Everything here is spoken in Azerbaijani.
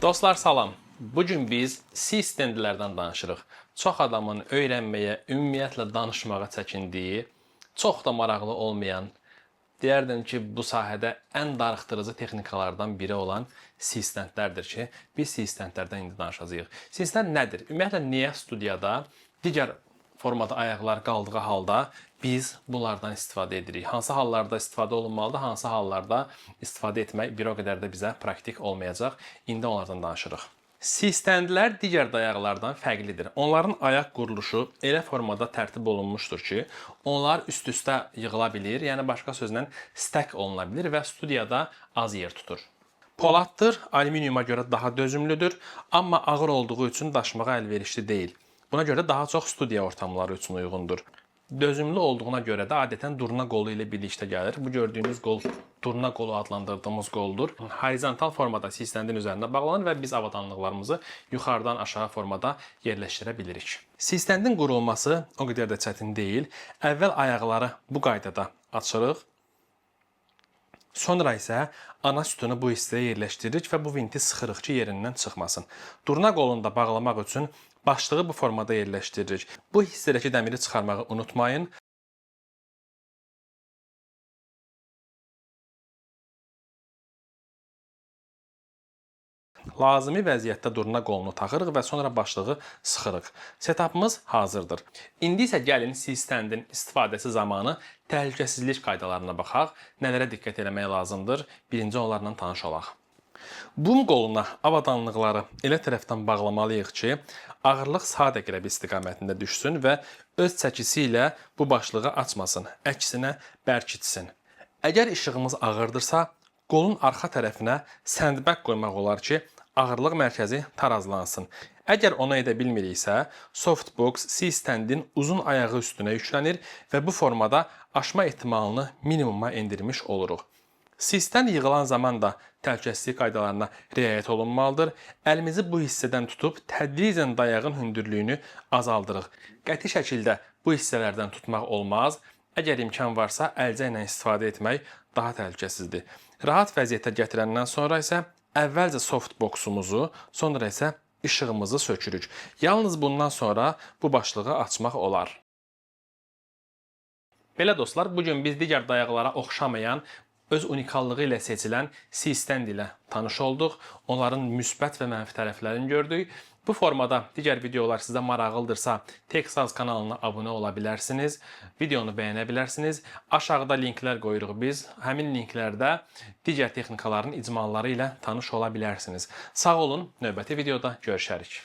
Dostlar salam. Bugün biz C stendlərdən danışırıq. Çox adamın öyrənməyə, ümumiyyətlə danışmağa çəkindiyi, çox da maraqlı olmayan, deyərdim ki, bu sahədə ən darıxdırıcı texnikalardan biri olan C stendlərdir ki, biz C stendlərdən indi danışacağıq. C stend nədir? Ümumiyyətlə niyə studiyada digər formada ayaqlar qaldığı halda biz bunlardan istifadə edirik? Hansı hallarda istifadə olunmalıdır, hansı hallarda istifadə etmək bir o qədər də bizə praktik olmayacaq? İndi onlardan danışırıq. C-stendlər digər dayaqlardan fərqlidir. Onların ayaq quruluşu elə formada tərtib olunmuşdur ki, onlar üst-üstə yığıla bilir, yəni başqa sözlə stack oluna bilir və studiyada az yer tutur. Poladdır, alüminiuma görə daha dözümlüdür, amma ağır olduğu üçün daşımağa əlverişli deyil. Buna görə daha çox studiya ortamları üçün uyğundur. Dözümlü olduğuna görə də adətən durna qolu ilə birlikdə gəlir. Bu gördüyünüz qol durna qolu adlandırdığımız qoldur. Horizontal formada C-stendin üzərində bağlanır və biz avadanlıqlarımızı yuxarıdan aşağı formada yerləşdirə bilirik. C-stendin qurulması o qədər də çətin deyil. Əvvəl ayaqları bu qaydada açırıq. Sonra isə ana sütunu bu hissəyə yerləşdiririk və bu vinti sıxırıq ki, yerindən çıxmasın. Durna qolunu da bağlamaq üçün başlığı bu formada yerləşdiririk. Bu hissədəki dəmiri çıxarmağı unutmayın. Lazımi vəziyyətdə durna qolunu taxırıq və sonra başlığı sıxırıq. Setupımız hazırdır. İndi isə gəlin C-stendin istifadəsi zamanı təhlükəsizlik qaydalarına baxaq. Nələrə diqqət etmək lazımdır? Birinci onlarla tanış olaq. Bum qoluna avadanlıqları elə tərəfdən bağlamalıyıq ki, ağırlıq sağ əqrəbi istiqamətində düşsün və öz çəkisi ilə bu başlığı açmasın, əksinə bərk itsin. Əgər işığımız ağırdırsa, qolun arxa tərəfinə sandbag qoymaq olar ki, ağırlıq mərkəzi tarazlansın. Əgər onu edə bilmiriksə, softbox C-stendin uzun ayağı üstünə yüklənir və bu formada aşma ehtimalını minimuma endirmiş oluruq. C-stend yığılan zaman da təhlükəsizlik qaydalarına riayət olunmalıdır. Əlimizi bu hissədən tutub tədricən dayağın hündürlüyünü azaldırıq. Qəti şəkildə bu hissələrdən tutmaq olmaz. Əgər imkan varsa, əlcə ilə istifadə etmək daha təhlükəsizdir. Rahat vəziyyətə gətirəndən sonra isə əvvəlcə softboxumuzu, sonra isə işığımızı sökürük. Yalnız bundan sonra bu başlığı açmaq olar. Belə dostlar, bugün biz digər dayaqlara oxşamayan, öz unikallığı ilə seçilən C-stend ilə tanış olduq. Onların müsbət və mənfi tərəflərini gördük. Bu formada digər videolar sizə maraqlıdırsa, TechSaz kanalına abunə ola bilərsiniz. Videonu bəyənə bilərsiniz. Aşağıda linklər qoyuruq biz. Həmin linklərdə digər texnikaların icmalları ilə tanış ola bilərsiniz. Sağ olun, növbəti videoda görüşərik.